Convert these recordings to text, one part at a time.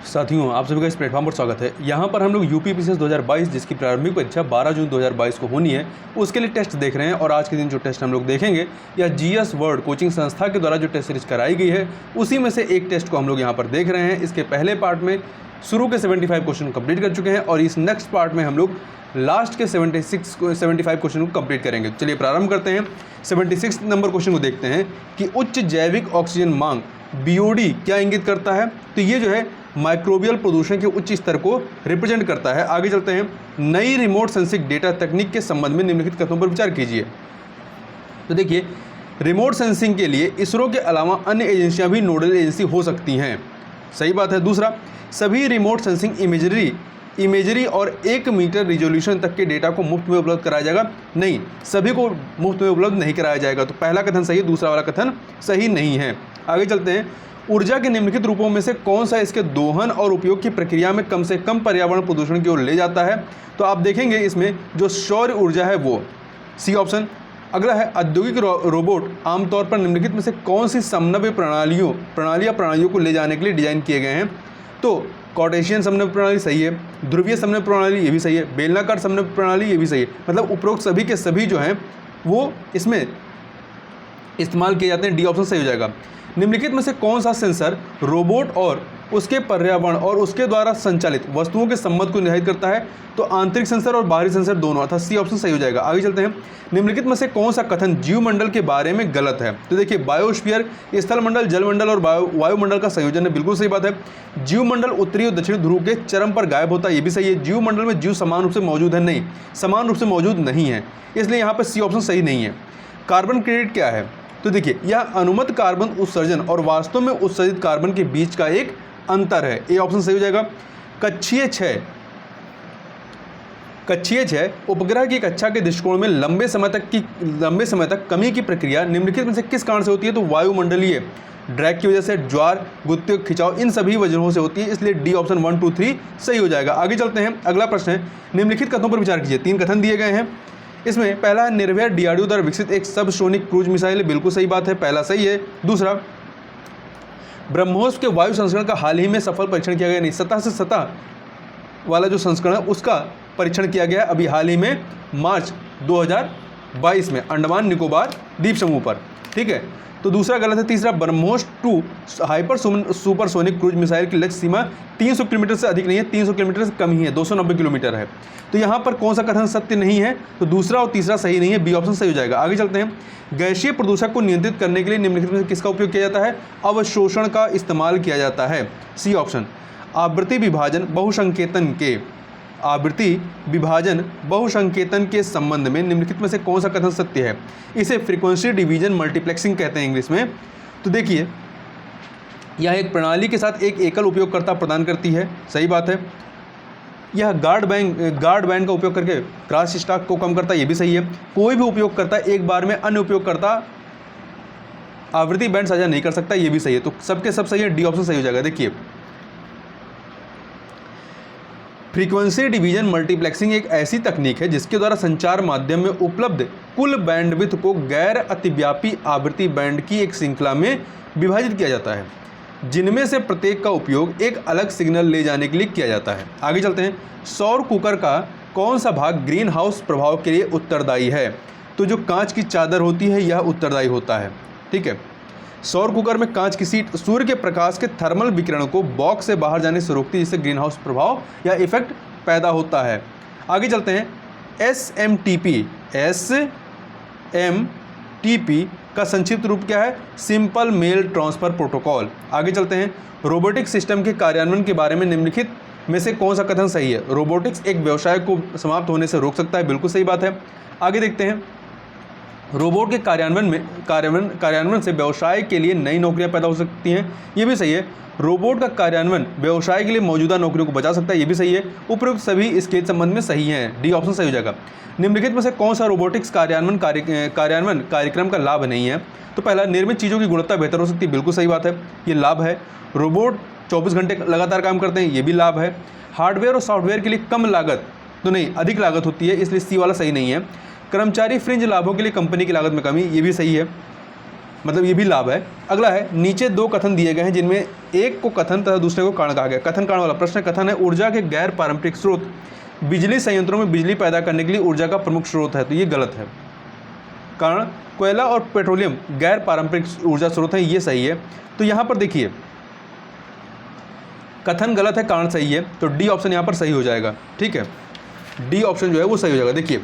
साथियों, आप सभी का इस प्लेटफॉर्म पर स्वागत है। यहाँ पर हम लोग यूपीपीसीएस 2022 जिसकी प्रारंभिक परीक्षा 12 जून 2022 को होनी है, उसके लिए टेस्ट देख रहे हैं। और आज के दिन जो टेस्ट हम लोग देखेंगे या जीएस वर्ल्ड कोचिंग संस्था के द्वारा जो टेस्ट सीरीज कराई गई है, उसी में से एक टेस्ट को हम लोग यहाँ पर देख रहे हैं। इसके पहले पार्ट में शुरू के 75 क्वेश्चन कंप्लीट कर चुके हैं और इस नेक्स्ट पार्ट में हम लोग लास्ट के 75 क्वेश्चन को कंप्लीट करेंगे। चलिए प्रारंभ करते हैं। 76 नंबर क्वेश्चन को देखते हैं कि उच्च जैविक ऑक्सीजन मांग बीओडी क्या इंगित करता है। तो ये जो है माइक्रोबियल प्रदूषण के उच्च स्तर को रिप्रेजेंट करता है। आगे चलते हैं। नई रिमोट सेंसिंग डेटा तकनीक के संबंध में निम्नलिखित कथनों पर विचार कीजिए। तो देखिए, रिमोट सेंसिंग के लिए इसरो के अलावा अन्य एजेंसियां भी नोडल एजेंसी हो सकती हैं। सही बात है। दूसरा, सभी रिमोट सेंसिंग इमेजरी और 1 मीटर रिजोल्यूशन तक के डेटा को मुफ्त में उपलब्ध कराया जाएगा। नहीं, सभी को मुफ्त में उपलब्ध नहीं कराया जाएगा। तो पहला कथन सही है, दूसरा वाला कथन सही नहीं है। आगे चलते हैं। ऊर्जा के निम्नलिखित रूपों में से कौन सा इसके दोहन और उपयोग की प्रक्रिया में कम से कम पर्यावरण प्रदूषण की ओर ले जाता है। तो आप देखेंगे इसमें जो सौर ऊर्जा है वो सी ऑप्शन। अगला है औद्योगिक रोबोट आमतौर पर निम्नलिखित में से कौन सी समन्वय प्रणालियों को ले जाने के लिए डिजाइन किए गए हैं। तो कार्टेशियन समन्वय प्रणाली सही है, ध्रुवीय समन्वय प्रणाली ये भी सही है, बेलनाकार समन्वय प्रणाली ये भी सही है। मतलब उपरोक्त सभी के सभी जो हैं वो इसमें इस्तेमाल किए जाते हैं। डी ऑप्शन सही हो जाएगा। निम्नलिखित में से कौन सा सेंसर रोबोट और उसके पर्यावरण और उसके द्वारा संचालित वस्तुओं के संबंध को निर्धारित करता है। तो आंतरिक सेंसर और बाहरी सेंसर दोनों, अर्थात सी ऑप्शन सही हो जाएगा। आगे चलते हैं। निम्नलिखित में से कौन सा कथन जीवमंडल के बारे में गलत है। तो देखिए, बायोस्फीयर स्थलमंडल, जलमंडल और वायुमंडल का संयोजन है, बिल्कुल सही बात है। जीवमंडल उत्तरी और दक्षिणी ध्रुव के चरम पर गायब होता है, ये भी सही है। जीवमंडल में जीव समान रूप से मौजूद है, नहीं, समान रूप से मौजूद नहीं है, इसलिए यहाँ पर सी ऑप्शन सही नहीं है। कार्बन क्रेडिट क्या है। तो देखिए, यह अनुमत कार्बन उत्सर्जन और वास्तव में उत्सर्जित कार्बन के बीच का एक अंतर है, ए ऑप्शन सही हो जाएगा। कक्षीय क्षय उपग्रह की कक्षा के दृष्टिकोण में लंबे समय तक कमी की प्रक्रिया निम्नलिखित में से किस कारण से होती है। तो वायुमंडलीय ड्रैग की वजह से, ज्वार, गुरुत्वीय खिंचाव, इन सभी वजहों से होती है, इसलिए डी ऑप्शन 1, 2, 3 सही हो जाएगा। आगे चलते हैं। अगला प्रश्न है, निम्नलिखित कथनों पर विचार कीजिए। 3 कथन दिए गए हैं। इसमें पहला है निर्भया डीआरडीओ द्वारा विकसित एक सबसोनिक क्रूज मिसाइल, बिल्कुल सही बात है, पहला सही है। दूसरा, ब्रह्मोस के वायु संस्करण का हाल ही में सफल परीक्षण किया गया। नहीं, सतह से सतह वाला जो संस्करण है उसका परीक्षण किया गया अभी हाल ही में मार्च 2022 में अंडमान निकोबार द्वीप समूह पर, ठीक है। तो दूसरा गलत है। तीसरा, BrahMos 2 hyper supersonic cruise missile की लक्ष्य सीमा 300 किलोमीटर से अधिक नहीं है, 300 किलोमीटर से कम ही है, 290 किलोमीटर है। तो यहाँ पर कौन सा कथन सत्य नहीं है। तो दूसरा और तीसरा सही नहीं है, बी ऑप्शन सही हो जाएगा। आगे चलते हैं। गैसीय प्रदूषक को नियंत्रित करने के लिए निम्नलिखित में से किसका उपयोग किया जाता है। अवशोषण का इस्तेमाल किया जाता है, सी ऑप्शन। आवृत्ति विभाजन बहुसंकेतन के संबंध में निम्नलिखित में से कौन सा कथन सत्य है। इसे फ्रीक्वेंसी डिवीजन मल्टीप्लेक्सिंग कहते हैं इंग्लिश में। तो देखिए, यह एक प्रणाली के साथ एक एकल उपयोगकर्ता प्रदान करती है, सही बात है। यह गार्ड बैंड का उपयोग करके क्रॉस स्टॉक को कम करता है, ये भी सही है। कोई भी उपयोगकर्ता एक बार में अन्य उपयोगकर्ता आवृत्ति बैंड साझा नहीं कर सकता, ये भी सही है। तो सबके सब सही है, डी ऑप्शन सही हो जाएगा। देखिए, फ्रीक्वेंसी डिवीजन मल्टीप्लेक्सिंग एक ऐसी तकनीक है जिसके द्वारा संचार माध्यम में उपलब्ध कुल बैंडविड्थ को गैर अतिव्यापी आवृत्ति बैंड की एक श्रृंखला में विभाजित किया जाता है, जिनमें से प्रत्येक का उपयोग एक अलग सिग्नल ले जाने के लिए किया जाता है। आगे चलते हैं। सौर कुकर का कौन सा भाग ग्रीन हाउस प्रभाव के लिए उत्तरदायी है। तो जो कांच की चादर होती है यह उत्तरदायी होता है, ठीक है। सौर कुकर में कांच की सीट सूर्य के प्रकाश के थर्मल विकिरण को बॉक्स से बाहर जाने से रोकती है, जिससे ग्रीन हाउस प्रभाव या इफेक्ट पैदा होता है। आगे चलते हैं। SMTP का संक्षिप्त रूप क्या है। Simple mail transfer protocol. आगे चलते हैं। रोबोटिक सिस्टम के कार्यान्वयन के बारे में निम्नलिखित में से कौन सा कथन सही है। रोबोटिक्स एक व्यवसाय को समाप्त होने से रोक सकता है, बिल्कुल सही बात है। आगे देखते हैं। रोबोट के कार्यान्वयन से व्यवसाय के लिए नई नौकरियां पैदा हो सकती हैं, ये भी सही है। रोबोट का कार्यान्वयन व्यवसाय के लिए मौजूदा नौकरियों को बचा सकता है, ये भी सही है। उपरोक्त सभी इसके संबंध में सही हैं, डी ऑप्शन सही हो जाएगा। निम्नलिखित में से कौन सा रोबोटिक्स कार्यान्वयन कार्यक्रम का लाभ नहीं है। तो पहला, निर्मित चीज़ों की गुणवत्ता बेहतर हो सकती है, बिल्कुल सही बात है, ये लाभ है। रोबोट 24 घंटे लगातार काम करते हैं, ये भी लाभ है। हार्डवेयर और सॉफ्टवेयर के लिए कम लागत, तो नहीं, अधिक लागत होती है, इसलिए सी वाला सही नहीं है। कर्मचारी फ्रिंज लाभों के लिए कंपनी की लागत में कमी, ये भी सही है। मतलब ये भी लाभ है। अगला है, नीचे दो कथन दिए गए हैं जिनमें एक को कथन तथा दूसरे को कारण कहा गया। कथन कारण वाला प्रश्न, कथन है ऊर्जा के गैर पारंपरिक स्रोत बिजली संयंत्रों में बिजली पैदा करने के लिए ऊर्जा का प्रमुख स्रोत है, तो ये गलत है। कारण कोयला और पेट्रोलियम गैर पारंपरिक ऊर्जा स्रोत हैं, ये सही है। तो यहाँ पर देखिए कथन गलत है, कारण सही है, तो डी ऑप्शन यहाँ पर सही हो जाएगा। ठीक है, डी ऑप्शन जो है वो सही हो जाएगा। देखिए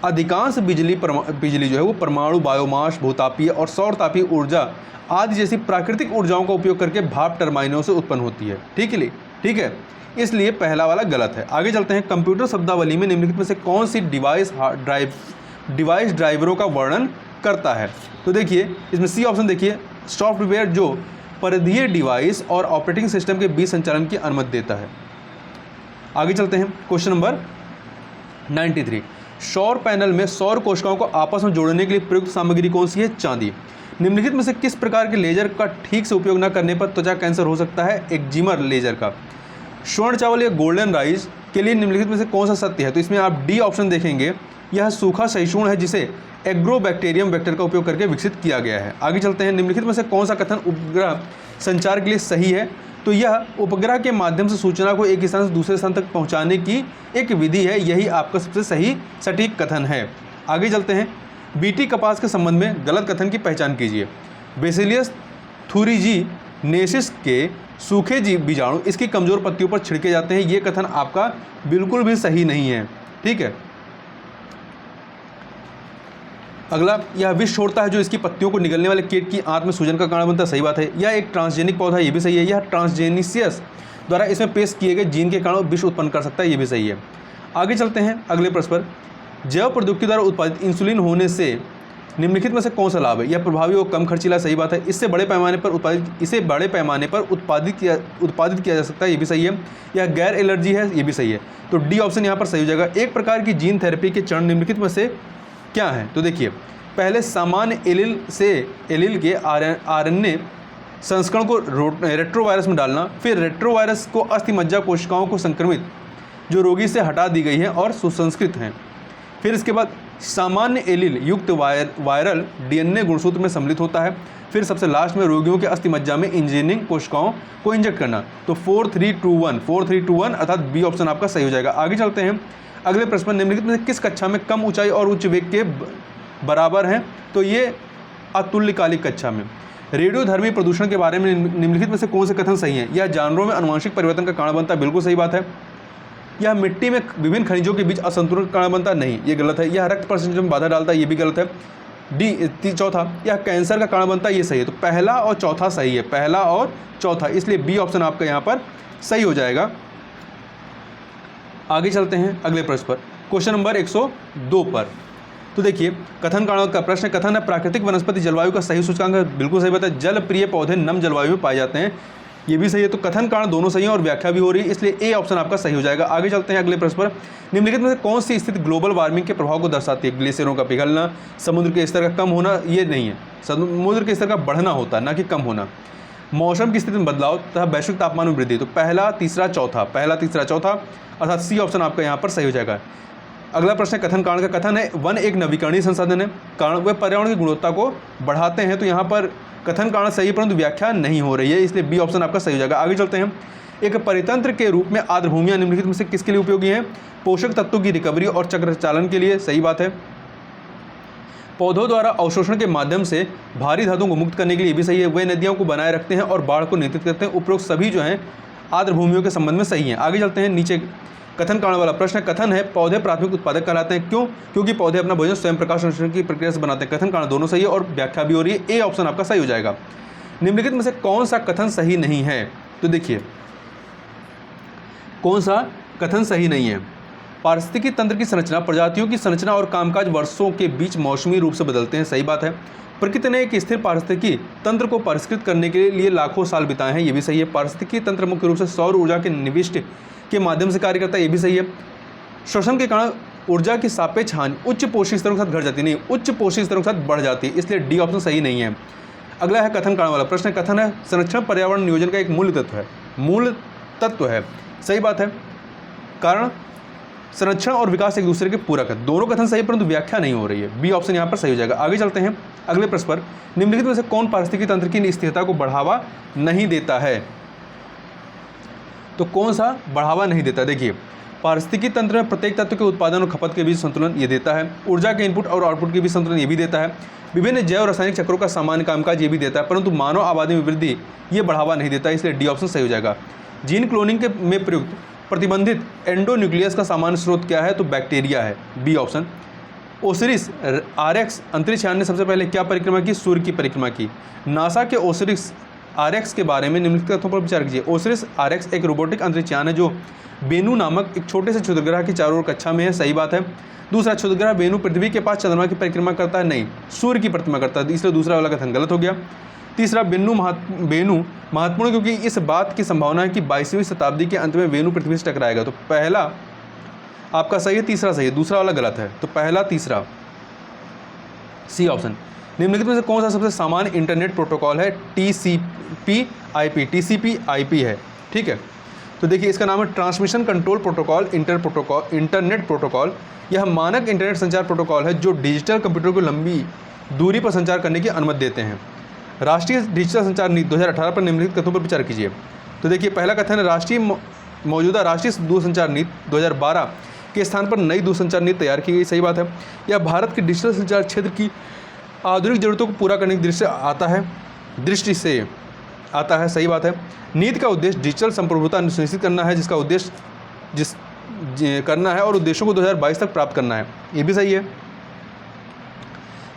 अधिकांश बिजली जो है वो परमाणु, बायोमास, भूतापीय और सौर तापीय ऊर्जा आदि जैसी प्राकृतिक ऊर्जाओं का उपयोग करके भाप टरबाइनों से उत्पन्न होती है। ठीक है, इसलिए पहला वाला गलत है। आगे चलते हैं, कंप्यूटर शब्दावली में निम्नलिखित में से कौन सी डिवाइस ड्राइवरों का वर्णन करता है। तो देखिए इसमें सी ऑप्शन देखिए, सॉफ्टवेयर जो परिधीय डिवाइस और ऑपरेटिंग सिस्टम के बीच संचालन की अनुमति देता है। आगे चलते हैं, क्वेश्चन नंबर 93, सौर पैनल में सौर कोशिकाओं को आपस में जोड़ने के लिए प्रयुक्त सामग्री कौन सी है? चांदी। निम्नलिखित में से किस प्रकार के लेजर का ठीक से उपयोग न करने पर त्वचा कैंसर हो सकता है? एक्जिमर लेजर का। स्वर्ण चावल या गोल्डन राइस के लिए निम्नलिखित में से कौन सा सत्य है? तो इसमें आप डी ऑप्शन देखेंगे, यह सूखा सहिष्णु है जिसे एग्रोबैक्टीरियम वेक्टर का उपयोग करके विकसित किया गया है। आगे चलते हैं, निम्नलिखित में से कौन सा कथन उपग्रह संचार के लिए सही है? तो यह उपग्रह के माध्यम से सूचना को एक स्थान से दूसरे स्थान तक पहुंचाने की एक विधि है, यही आपका सबसे सही सटीक कथन है। आगे चलते हैं, बीटी कपास के संबंध में गलत कथन की पहचान कीजिए। बेसिलियस थूरिजिनेसिस के सूखे बीजाणु इसकी कमजोर पत्तियों पर छिड़के जाते हैं, ये कथन आपका बिल्कुल भी सही नहीं है। ठीक है, अगला, यह विष छोड़ता है जो इसकी पत्तियों को निगलने वाले कीट की आंत में सूजन का कारण बनता है, सही बात है। यह एक ट्रांसजेनिक पौधा है, ये भी सही है। यह ट्रांसजेनिसियस द्वारा इसमें पेश किए गए जीन के कारण विष उत्पन्न कर सकता है, ये भी सही है। आगे चलते हैं अगले प्रश्न पर, जैव प्रौद्योगिकी द्वारा उत्पादित इंसुलिन होने से निम्नलिखित में से कौन सा लाभ है? यह प्रभावी और कम खर्चीला, सही बात है। इसे बड़े पैमाने पर उत्पादित किया जा सकता है, ये भी सही है। यह गैर एलर्जी है, ये भी सही है। तो डी ऑप्शन यहाँ पर सही हो जाएगा। एक प्रकार की जीन थेरेपी के चरण निम्नलिखित में से क्या है? तो देखिए, पहले सामान्य एलील से एलील के आरएनए संस्करण को रेट्रोवायरस में डालना, फिर रेट्रोवायरस को अस्थि मज्जा कोशिकाओं को संक्रमित जो रोगी से हटा दी गई हैं और सुसंस्कृत हैं, फिर इसके बाद सामान्य एलील युक्त वायरल डीएनए गुणसूत्र में सम्मिलित होता है, फिर सबसे लास्ट में रोगियों के अस्थि मज्जा में इंजीनियरिंग कोशिकाओं को इंजेक्ट करना। तो 4-3-2-1 अर्थात बी ऑप्शन आपका सही हो जाएगा। आगे चलते हैं अगले प्रश्न पर, निम्नलिखित में से किस कक्षा में कम ऊंचाई और उच्च वेग के बराबर हैं? तो ये अतुल्यकालिक कक्षा में। रेडियोधर्मी प्रदूषण के बारे में निम्नलिखित में से कौन से कथन सही हैं? यह जानवरों में आनुवंशिक परिवर्तन का कारण बनता है, बिल्कुल सही बात है। यह मिट्टी में विभिन्न खनिजों के बीच असंतुलन का कारण बनता है, नहीं, ये गलत है। यह रक्त परिसंचरण में बाधा डालता है, ये भी गलत है। चौथा, यह कैंसर का कारण बनता है, ये सही है। तो पहला और चौथा सही है, पहला और चौथा, इसलिए बी ऑप्शन आपका यहाँ पर सही हो जाएगा। आगे चलते हैं अगले प्रश्न पर, क्वेश्चन नंबर 102 पर। तो देखिए, कथन कारण का प्रश्न, कथन है प्राकृतिक वनस्पति जलवायु का सही सूचकांक है, बिल्कुल सही बात है। जल प्रिय पौधे नम जलवायु में पाए जाते हैं, ये भी सही है। तो कथन कारण दोनों सही हैं और व्याख्या भी हो रही है, इसलिए ए ऑप्शन आपका सही हो जाएगा। आगे चलते हैं अगले प्रश्न पर, निम्नलिखित में से कौन सी स्थिति ग्लोबल वार्मिंग के प्रभाव को दर्शाती है? ग्लेशियरों का पिघलना, समुद्र के स्तर का कम होना, ये नहीं है। समुद्र के स्तर का बढ़ना होता है, ना कि कम होना। मौसम की स्थिति में बदलाव तथा वैश्विक तापमान में वृद्धि। तो पहला तीसरा चौथा अर्थात सी ऑप्शन आपका यहाँ पर सही हो जाएगा। अगला प्रश्न कथन कारण का, कथन है वन एक नवीकरणीय संसाधन है, कारण वे पर्यावरण की गुणवत्ता को बढ़ाते हैं। तो यहाँ पर कथन कारण सही है, परंतु व्याख्या नहीं हो रही है, इसलिए बी ऑप्शन आपका सही हो जाएगा। आगे चलते हैं, एक परितंत्र के रूप में आर्द्र भूमियाँ निम्नलिखित में से किसके लिए उपयोगी हैं? पोषक तत्वों की रिकवरी और चक्र चालन के लिए, सही बात है। पौधों द्वारा अवशोषण के माध्यम से भारी धातुओं को मुक्त करने के लिए भी सही है। वे नदियों को बनाए रखते हैं और बाढ़ को नियंत्रित करते हैं। उपरोक्त सभी जो हैं आर्द्र भूमियों के संबंध में सही हैं। आगे चलते हैं, नीचे कथन कारण वाला प्रश्न, कथन है पौधे प्राथमिक उत्पादक कहलाते हैं, क्यों? क्योंकि पौधे अपना भोजन स्वयं प्रकाश संश्लेषण की प्रक्रिया से बनाते हैं। कथन कारण दोनों सही है और व्याख्या भी हो रही है, ए ऑप्शन आपका सही हो जाएगा। निम्नलिखित में से कौन सा कथन सही नहीं है? तो देखिए, कौन सा कथन सही नहीं है? पारिस्थितिकी तंत्र की संरचना, प्रजातियों की संरचना और कामकाज वर्षों के बीच मौसमी रूप से बदलते हैं, सही बात है। प्रकृति ने एक स्थिर पारिस्थितिकी तंत्र को परिष्कृत करने के लिए लाखों साल बिताए हैं, ये भी सही है। पारिस्थितिकी तंत्र मुख्य रूप से सौर ऊर्जा के निविष्ट के माध्यम से कार्य करता है, ये भी सही है। श्वसन के कारण ऊर्जा की सापेक्ष हानि उच्च पोषक स्तरों के साथ घट जाती है, नहीं, उच्च पोषक स्तरों के साथ बढ़ जाती है, इसलिए डी ऑप्शन सही नहीं है। अगला है कथन कारण वाला प्रश्न, कथन है संरक्षण पर्यावरण नियोजन का एक मूल तत्व है, सही बात है। कारण संरक्षण और विकास एक दूसरे के पूरक है। दोनों कथन सही है परंतु व्याख्या नहीं हो रही है। बी ऑप्शन यहाँ पर सही हो जाएगा। आगे चलते हैं अगले प्रश्न पर। निम्नलिखित में से कौन पारिस्थितिकी तंत्र की स्थिरता को बढ़ावा नहीं देता है? तो कौन सा बढ़ावा नहीं देता? देखिए, पारिस्थितिकी तंत्र में प्रत्येक तत्व के उत्पादन और खपत के बीच संतुलन ये देता है। ऊर्जा के इनपुट और आउटपुट के बीच संतुलन ये भी देता है। विभिन्न जैव रासायनिक चक्रों का सामान्य कामकाज ये भी देता है, परंतु मानव आबादी में वृद्धि ये बढ़ावा नहीं देता, इसलिए डी ऑप्शन सही हो जाएगा। जीन क्लोनिंग के में प्रयुक्त प्रतिबंधित एंडोन्यूक्लियस का सामान्य स्रोत क्या है? तो बैक्टीरिया है, बी ऑप्शन। ओसिरिस आरएक्स अंतरिक्ष यान ने सबसे पहले क्या परिक्रमा की? सूर्य की परिक्रमा की। नासा के ओसिरिस आरएक्स के बारे में निम्नलिखित तथ्यों पर विचार कीजिए। ओसिरिस आरएक्स एक रोबोटिक अंतरिक्ष यान है जो वेनु नामक एक छोटे से क्षुद्रग्रह की चारों ओर कक्षा में है, सही बात है। दूसरा, क्षुद्रग्रह वेनु पृथ्वी के पास चंद्रमा की परिक्रमा करता है? नहीं, सूर्य की परिक्रमा करता है, इसलिए दूसरा वाला कथन गलत हो गया। तीसरा, वेनु महत्वपूर्ण क्योंकि इस बात की संभावना है कि 22वीं शताब्दी के अंत में वेनु पृथ्वी से टकराएगा। तो पहला आपका सही है, तीसरा सही है, दूसरा वाला गलत है। तो पहला तीसरा, सी ऑप्शन। निम्नलिखित में से कौन सा सबसे सामान्य इंटरनेट प्रोटोकॉल है? टीसीपी/आईपी है, ठीक है। तो देखिए, इसका नाम है transmission control protocol internet protocol. यह मानक इंटरनेट संचार प्रोटोकॉल है जो डिजिटल कंप्यूटर को लंबी दूरी पर संचार करने की अनुमति देते हैं। राष्ट्रीय डिजिटल संचार नीति 2018 पर निम्नलिखित कथनों पर विचार कीजिए। तो देखिए, पहला कथन है मौजूदा राष्ट्रीय दूरसंचार नीति 2012 के स्थान पर नई दूरसंचार नीति तैयार की गई, सही बात है। यह भारत के डिजिटल संचार क्षेत्र की आधुनिक जरूरतों को पूरा करने की दृष्टि से आता है, सही बात है। नीति का उद्देश्य डिजिटल संप्रभुता सुनिश्चित करना है, जिसका उद्देश्य करना है और उद्देश्यों को 2022 तक प्राप्त करना है, ये भी सही है।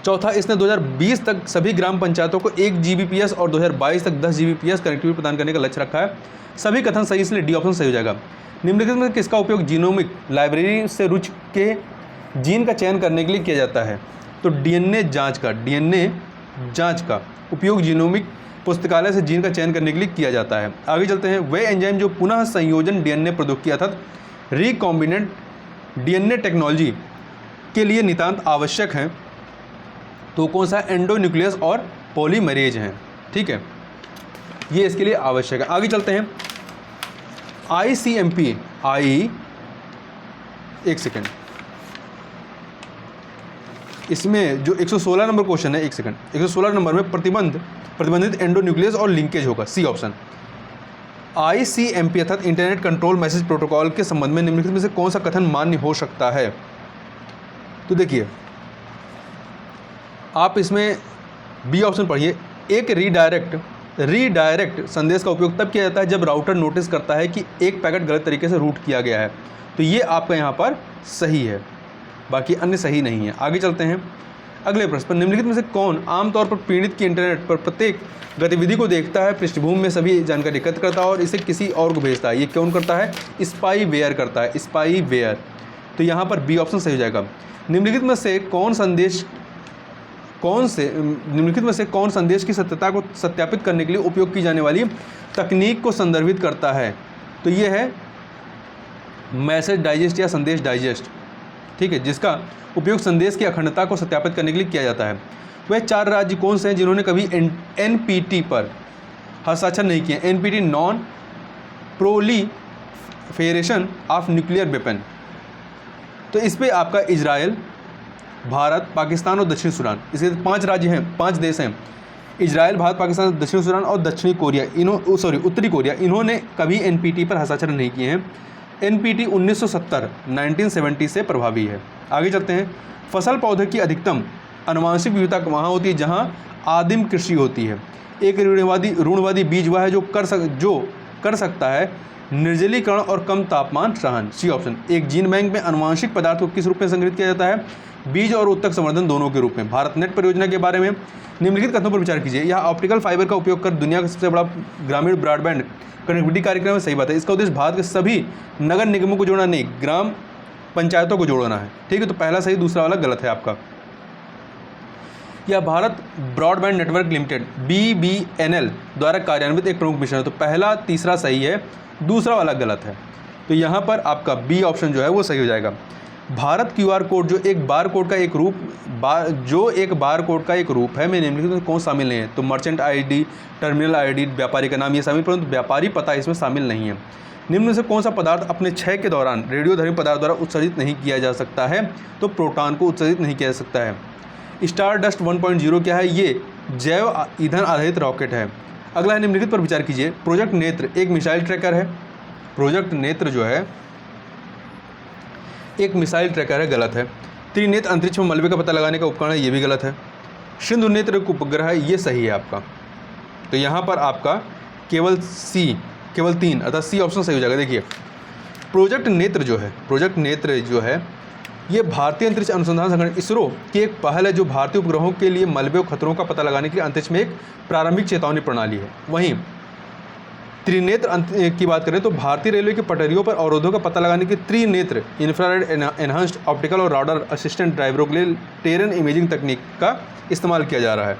चौथा, इसने 2020 तक सभी ग्राम पंचायतों को 1 Gbps और 2022 तक 10 Gbps कनेक्टिविटी प्रदान करने का लक्ष्य रखा है। सभी कथन सही, इसलिए डी ऑप्शन सही हो जाएगा। निम्नलिखित में किसका उपयोग जीनोमिक लाइब्रेरी से रुचि के जीन का चयन करने के लिए किया जाता है? तो डीएनए जांच का उपयोग जीनोमिक पुस्तकालय से जीन का चयन करने के लिए किया जाता है। आगे चलते हैं। वे एंजाइम जो पुनः संयोजन डीएनए प्रौद्योगिकी अर्थात रिकॉम्बिनेंट डीएनए टेक्नोलॉजी के लिए नितांत आवश्यक हैं, तो कौन सा? एंडोन्यूक्लियस और पॉलीमरेज हैं, ठीक है, ये इसके लिए आवश्यक है। आगे चलते हैं। ICMP एक सेकेंड, इसमें जो 116 नंबर क्वेश्चन है, एक सेकंड, 116 नंबर में प्रतिबंधित एंडोन्यूक्लियस और लिंकेज होगा, सी ऑप्शन। ICMP अर्थात इंटरनेट कंट्रोल मैसेज प्रोटोकॉल के संबंध में निम्नलिखित में से कौन सा कथन मान्य हो सकता है? तो देखिए, आप इसमें बी ऑप्शन पढ़िए। एक रीडायरेक्ट संदेश का उपयोग तब किया जाता है जब राउटर नोटिस करता है कि एक पैकेट गलत तरीके से रूट किया गया है, तो ये आपका यहाँ पर सही है, बाकी अन्य सही नहीं है। आगे चलते हैं अगले प्रश्न पर। निम्नलिखित में से कौन आमतौर पर पीड़ित की इंटरनेट पर प्रत्येक गतिविधि को देखता है, पृष्ठभूमि में सभी जानकारी एकत्र करता है और इसे किसी और को भेजता है? ये कौन करता है? स्पाईवेयर करता है, स्पाईवेयर। तो यहाँ पर बी ऑप्शन सही हो जाएगा। निम्नलिखित में से कौन संदेश की सत्यता को सत्यापित करने के लिए उपयोग की जाने वाली तकनीक को संदर्भित करता है? तो ये है मैसेज डाइजेस्ट या संदेश डाइजेस्ट, ठीक है, जिसका उपयोग संदेश की अखंडता को सत्यापित करने के लिए किया जाता है। वह 4 राज्य कौन से हैं जिन्होंने कभी NPT पर हस्ताक्षर नहीं किए? NPT non proliferation of nuclear weapon. तो इस पर आपका इजराइल, भारत, पाकिस्तान और दक्षिण सूडान, इसके 5 राज्य हैं, 5 देश हैं। इजराइल, भारत, पाकिस्तान, दक्षिण सूडान और उत्तरी कोरिया, इन्होंने कभी NPT पर हस्ताक्षर नहीं किए हैं। NPT 1970 से प्रभावी है। आगे चलते हैं। फसल पौधे की अधिकतम आनुवंशिक विविधता वहाँ होती है जहाँ आदिम कृषि होती है। एक रूढ़वादी बीज वह है जो कर सकता है निर्जलीकरण और कम तापमान सहन, सी ऑप्शन। एक जीन बैंक में आनुवंशिक पदार्थ को किस रूप में संग्रहित किया जाता है? बीज और उत्तक संवर्धन दोनों के रूप में। भारत नेट परियोजना के बारे में निम्नलिखित कथनों पर विचार कीजिए। यह ऑप्टिकल फाइबर का उपयोग कर दुनिया का सबसे बड़ा ग्रामीण ब्रॉडबैंड कनेक्टिविटी कार्यक्रम है, सही बात है। इसका उद्देश्य भारत के सभी नगर निगमों को जोड़ना नहीं, ग्राम पंचायतों को जोड़ना है, ठीक है। तो पहला सही, दूसरा वाला गलत है आपका। यह Bharat broadband network limited BBNL द्वारा कार्यान्वित एक प्रमुख मिशन है। तो पहला तीसरा सही है, दूसरा वाला गलत है। तो यहाँ पर आपका बी ऑप्शन जो है वो सही हो जाएगा। भारत QR कोड जो एक बार कोड का एक रूप है, में निम्नलिखित में कौन शामिल नहीं है? तो मर्चेंट ID, टर्मिनल ID, व्यापारी का नाम ये शामिल, परंतु व्यापारी पता इसमें शामिल नहीं है। निम्न में से कौन सा पदार्थ अपने क्षय के दौरान रेडियोधर्मी पदार्थ द्वारा उत्सर्जित नहीं किया जा सकता है? तो प्रोटॉन को उत्सर्जित नहीं किया जा सकता है। स्टार डस्ट 1.0 क्या है? ये जैव ईंधन आधारित रॉकेट है। अगला है निम्नलिखित पर विचार कीजिए। प्रोजेक्ट नेत्र एक मिसाइल ट्रैकर है। प्रोजेक्ट नेत्र जो है एक मिसाइल ट्रैकर है, गलत है। त्रिनेत्र अंतरिक्ष में मलबे का पता लगाने का उपकरण है, ये भी गलत है। सिंधु नेत्र एक उपग्रह है, ये सही है आपका। तो यहाँ पर आपका केवल केवल 3 अर्थात सी ऑप्शन सही हो जाएगा। देखिए प्रोजेक्ट नेत्र जो है ये भारतीय अंतरिक्ष अनुसंधान संगठन इसरो की एक पहल है जो भारतीय उपग्रहों के लिए मलबे और खतरों का पता लगाने के लिए अंतरिक्ष में एक प्रारंभिक चेतावनी प्रणाली है। वहीं त्रिनेत्र की बात करें तो भारतीय रेलवे की पटरियों पर अवरोधों का पता लगाने के त्रिनेत्र इंफ्रारेड एनहांस्ड ऑप्टिकल और राडार असिस्टेंट ड्राइवरों के लिए टेरेन इमेजिंग तकनीक का इस्तेमाल किया जा रहा है।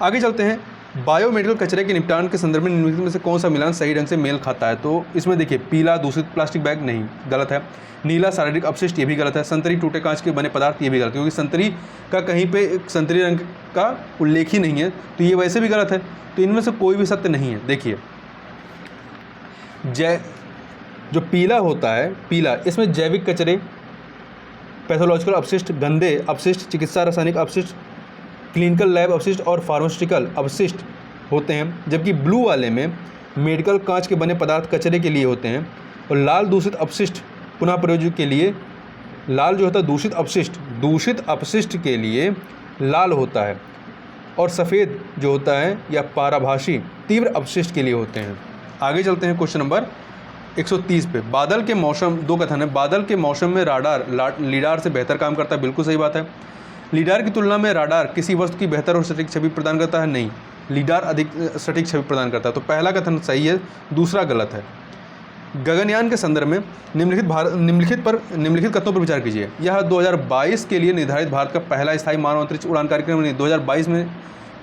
आगे चलते हैं। बायोमेडिकल कचरे के निपटान के संदर्भ में निम्नलिखित में से कौन सा मिलान सही ढंग से मेल खाता है? तो इसमें देखिए पीला दूषित प्लास्टिक बैग नहीं, गलत है। नीला शारीरिक अपशिष्ट, ये भी गलत है। संतरी टूटे कांच के बने पदार्थ, ये भी गलत है, क्योंकि संतरी का कहीं पे संतरी रंग का उल्लेख ही नहीं है, तो ये वैसे भी गलत है। तो इनमें से कोई भी सत्य नहीं है। देखिए जो पीला होता है, पीला इसमें जैविक कचरे, पैथोलॉजिकल अपशिष्ट, गंदे अपशिष्ट, चिकित्सा रासायनिक अपशिष्ट, क्लिनिकल लैब अपशिष्ट और फार्मास्यूटिकल अपशिष्ट होते हैं। जबकि ब्लू वाले में मेडिकल कांच के बने पदार्थ कचरे के लिए होते हैं। और लाल दूषित अपशिष्ट पुनः प्रयोग के लिए, लाल जो होता है दूषित अपशिष्ट के लिए लाल होता है। और सफ़ेद जो होता है या पाराभासी तीव्र अपशिष्ट के लिए होते हैं। आगे चलते हैं क्वेश्चन नंबर 130 पे। बादल के मौसम, दो कथन है। बादल के मौसम में राडार लीडार से बेहतर काम करता है, बिल्कुल सही बात है। लीडार की तुलना में राडार किसी वस्तु की बेहतर और सटीक छवि प्रदान करता है, नहीं, लीडार अधिक सटीक छवि प्रदान करता है। तो पहला कथन सही है, दूसरा गलत है। गगनयान के संदर्भ में निम्नलिखित कथनों पर विचार कीजिए। यह 2022 के लिए निर्धारित भारत का पहला स्थायी मानव अंतरिक्ष उड़ान कार्यक्रम नहीं, 2022 में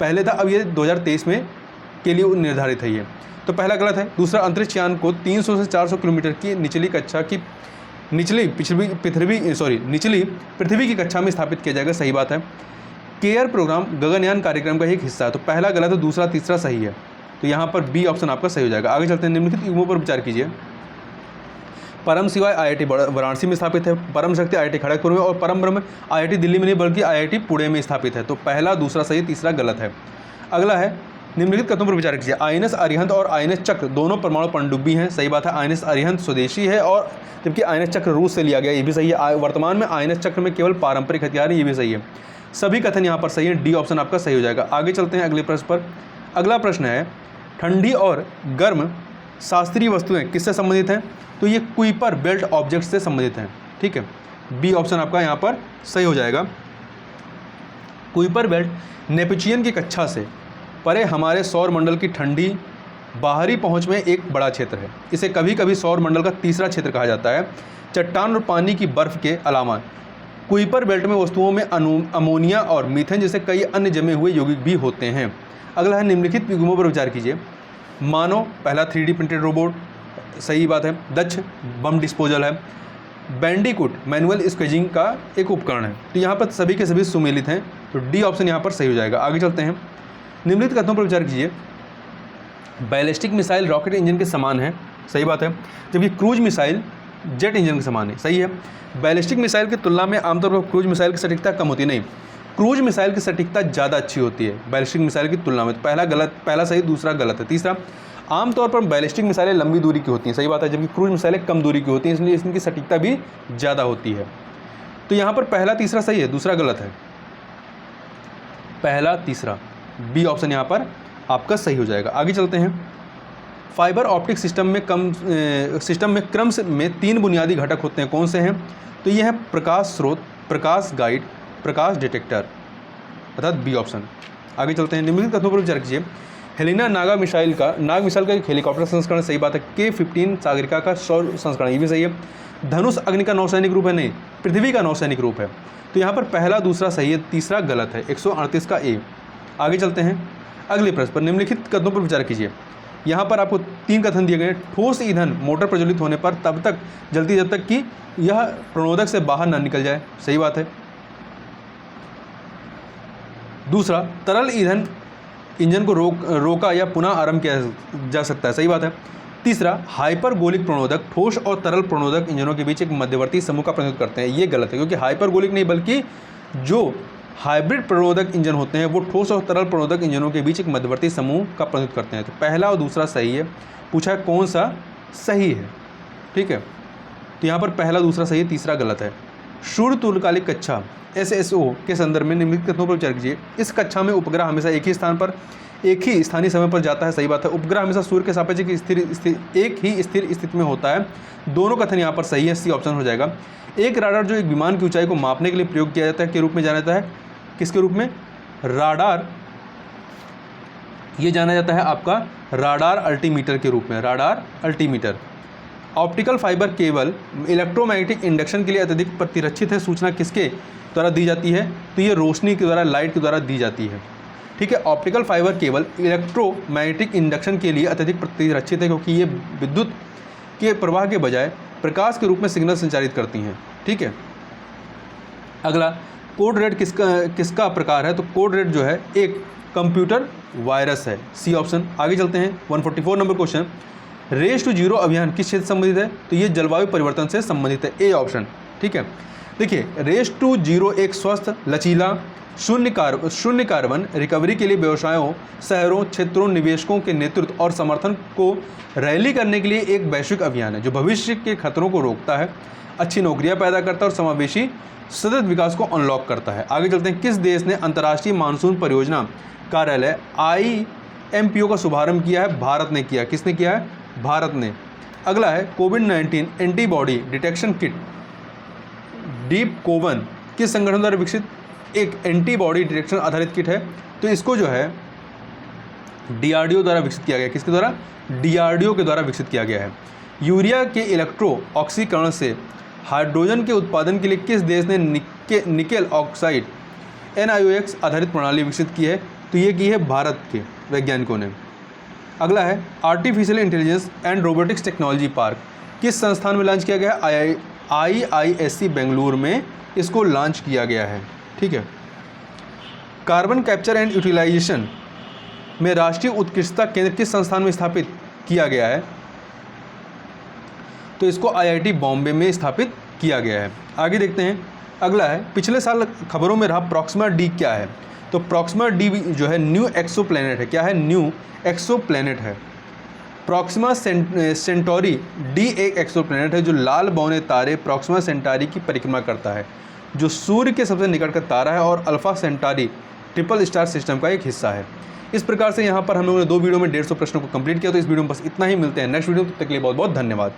पहले था, अब ये 2023 में के लिए निर्धारित है ये। तो पहला गलत है। दूसरा, अंतरिक्ष यान को 300 से 400 किलोमीटर की निचली कक्षा की निचली पृथ्वी की कक्षा में स्थापित किया जाएगा, सही बात है। केयर प्रोग्राम गगनयान कार्यक्रम का एक हिस्सा है। तो पहला गलत है, दूसरा तीसरा सही है। तो यहाँ पर बी ऑप्शन आपका सही हो जाएगा। आगे चलते हैं। निम्नलिखित युग्मों पर विचार कीजिए। परम शिवाय IIT वाराणसी में स्थापित है, परम शक्ति IIT खड़गपुर में, और परम ब्रह्म IIT दिल्ली में नहीं बल्कि IIT पुणे में स्थापित है। तो पहला दूसरा सही, तीसरा गलत है। अगला है, निम्नलिखित कथनों पर विचार कीजिए। INS अरिहंत और INS चक्र दोनों परमाणु पनडुब्बी हैं, सही बात है। INS अरिहंत स्वदेशी है और जबकि INS चक्र रूस से लिया गया, ये भी सही है। वर्तमान में INS चक्र में केवल पारंपरिक हथियार हैं, ये भी सही है। सभी कथन यहाँ पर सही है, डी ऑप्शन आपका सही हो जाएगा। आगे चलते हैं अगले प्रश्न पर। अगला प्रश्न है, ठंडी और गर्म शास्त्रीय वस्तुएं किससे संबंधित हैं? तो ये कुइपर बेल्ट ऑब्जेक्ट से संबंधित हैं, ठीक है। बी ऑप्शन आपका यहाँ पर सही हो जाएगा। कुइपर बेल्ट नेपच्यून की कक्षा से परे हमारे सौर मंडल की ठंडी बाहरी पहुंच में एक बड़ा क्षेत्र है। इसे कभी कभी सौर मंडल का तीसरा क्षेत्र कहा जाता है। चट्टान और पानी की बर्फ के अलावा कुइपर बेल्ट में वस्तुओं में अमोनिया और मीथेन जैसे कई अन्य जमे हुए यौगिक भी होते हैं। अगला है, निम्नलिखित युग्मों पर विचार कीजिए। मानव, पहला 3D प्रिंटेड रोबोट, सही बात है। दक्ष बम डिस्पोजल है। बैंडिकूट मैनुअल स्क्वेजिंग का एक उपकरण है। तो यहाँ पर सभी के सभी सुमेलित हैं, तो डी ऑप्शन यहाँ पर सही हो जाएगा। आगे चलते हैं। निम्नलिखित कथनों पर विचार कीजिए। बैलिस्टिक मिसाइल रॉकेट इंजन के समान है, सही बात है। जबकि क्रूज मिसाइल जेट इंजन के समान है, सही है। बैलिस्टिक मिसाइल की तुलना में आमतौर पर क्रूज मिसाइल की सटीकता कम होती है, नहीं, क्रूज मिसाइल की सटीकता ज़्यादा अच्छी होती है बैलिस्टिक मिसाइल की तुलना में। तो पहला सही, दूसरा गलत है। तीसरा, आमतौर पर बैलिस्टिक मिसाइलें लंबी दूरी की होती हैं, सही बात है। जबकि क्रूज मिसाइलें कम दूरी की होती हैं, इसलिए इनकी सटीकता भी ज़्यादा होती है। तो यहाँ पर पहला तीसरा सही है, दूसरा गलत है। पहला तीसरा, बी ऑप्शन यहाँ पर आपका सही हो जाएगा। आगे चलते हैं। फाइबर ऑप्टिक सिस्टम में क्रम में 3 बुनियादी घटक होते हैं, कौन से हैं? तो ये है प्रकाश स्रोत, प्रकाश गाइड, प्रकाश डिटेक्टर, अर्थात बी ऑप्शन। आगे चलते हैं। निम्नलिखित कथनों पर विचार कीजिए। हेलिना नाग मिसाइल का एक हेलीकॉप्टर संस्करण, सही बात है। K-15 सागरिका का सौर संस्करण, ये भी सही है। धनुष अग्नि का नौसैनिक रूप है, नहीं, पृथ्वी का नौसैनिक रूप है। तो यहाँ पर पहला दूसरा सही है, तीसरा गलत है। 138 का ए। आगे चलते हैं अगले प्रश्न पर। निम्नलिखित कथनों पर विचार कीजिए। यहाँ पर आपको 3 कथन दिए गए हैं। ठोस ईंधन मोटर प्रज्वलित होने पर तब तक जलती जब तक कि यह प्रणोदक से बाहर ना निकल जाए, सही बात है। दूसरा, तरल ईंधन इंजन को रोका या पुनः आरंभ किया जा सकता है, सही बात है। तीसरा, हाइपरगोलिक प्रणोदक ठोस और तरल प्रणोदक इंजनों के बीच एक मध्यवर्ती समूह का प्रतिनिधित्व करते हैं। ये गलत है, क्योंकि हाइपरगोलिक नहीं बल्कि जो हाइब्रिड प्रणोदक इंजन होते हैं वो ठोस और तरल प्रणोदक इंजनों के बीच एक मध्यवर्ती समूह का प्रतिनिधित्व करते हैं। तो पहला और दूसरा सही है। पूछा है कौन सा सही है, ठीक है, तो यहाँ पर पहला दूसरा सही है, तीसरा गलत है। सूर्य तुल्यकालिक कक्षा SSO के संदर्भ में निम्नलिखित कथनों पर विचार कीजिए। इस कक्षा में उपग्रह हमेशा एक ही स्थान पर एक ही स्थानीय समय पर जाता है, सही बात है। उपग्रह हमेशा सूर्य के सापेक्ष एक ही स्थिर स्थिति में होता है, दोनों कथन यहाँ पर सही है, सी ऑप्शन हो जाएगा। एक राडार जो एक विमान की ऊंचाई को मापने के लिए प्रयोग किया जाता है के रूप में जाना जाता है, किसके रूप में? राडार। ये जाना जाता है आपका राडार अल्टीमीटर के रूप में, radar altimeter. Optical fibre cable electromagnetic induction के लिए अत्यधिक प्रतिरक्षित है, सूचना किसके द्वारा दी जाती है? तो ये रोशनी के द्वारा, लाइट के द्वारा दी जाती है, ठीक है। Optical fibre cable electromagnetic induction के लिए अत्यधिक प्रतिरक्षित है, क्योंकि ये विद्युत के प्रवाह के बजाय प्रकाश के रूप में सिग्नल संचारित करती हैं, ठीक है। अगला, कोड रेड किसका प्रकार है? तो कोड रेड जो है एक कंप्यूटर वायरस है, सी ऑप्शन। आगे चलते हैं, 144 number question, race to zero अभियान किस क्षेत्र से संबंधित है? तो ये जलवायु परिवर्तन से संबंधित है, ए ऑप्शन, ठीक है। देखिए, रेस टू जीरो एक स्वस्थ, लचीला, शून्य कार्बन रिकवरी के लिए व्यवसायों, शहरों, क्षेत्रों, निवेशकों के नेतृत्व और समर्थन को रैली करने के लिए एक वैश्विक अभियान है जो भविष्य के खतरों को रोकता है, अच्छी नौकरियां पैदा करता है और समावेशी सतत विकास को अनलॉक करता है। आगे चलते हैं, किस देश ने अंतर्राष्ट्रीय मानसून परियोजना कार्यालय IMPO का शुभारंभ किया है? भारत ने किया। किसने किया है? भारत ने। अगला है, कोविड-19 एंटीबॉडी डिटेक्शन किट डीप कोवन किस संगठन द्वारा विकसित एक एंटीबॉडी डिटेक्शन आधारित किट है? तो इसको जो है DRDO द्वारा विकसित किया गया। किसके द्वारा? DRDO के द्वारा विकसित किया गया है। यूरिया के इलेक्ट्रो ऑक्सीकरण से हाइड्रोजन के उत्पादन के लिए किस देश ने निकेल ऑक्साइड NiOX आधारित प्रणाली विकसित की है? तो ये की है भारत के वैज्ञानिकों ने। अगला है, artificial intelligence and robotics technology park किस संस्थान में लॉन्च किया गया है? IISc बेंगलुरु में इसको लॉन्च किया गया है, ठीक है। कार्बन कैप्चर एंड यूटिलाइजेशन में राष्ट्रीय उत्कृष्टता केंद्र किस संस्थान में स्थापित किया गया है? तो इसको IIT बॉम्बे में स्थापित किया गया है। आगे देखते हैं, अगला है, पिछले साल खबरों में रहा प्रॉक्सिमा D क्या है? तो प्रॉक्सिमा D जो है न्यू एक्सोप्लैनेट है। क्या है? न्यू एक्सोप्लैनेट है। प्रॉक्सिमा सेंटोरी D एक एक्सोप्लैनेट है जो लाल बौने तारे प्रॉक्सिमा सेंटारी की परिक्रमा करता है, जो सूर्य के सबसे निकट का तारा है और अल्फा सेंटारी ट्रिपल स्टार सिस्टम का एक हिस्सा है। इस प्रकार से यहाँ पर हम लोगों ने 2 वीडियो में 150 प्रश्नों को कंप्लीट किया। तो इस वीडियो में बस इतना ही, मिलते हैं नेक्स्ट वीडियो, तब तक के लिए बहुत बहुत धन्यवाद।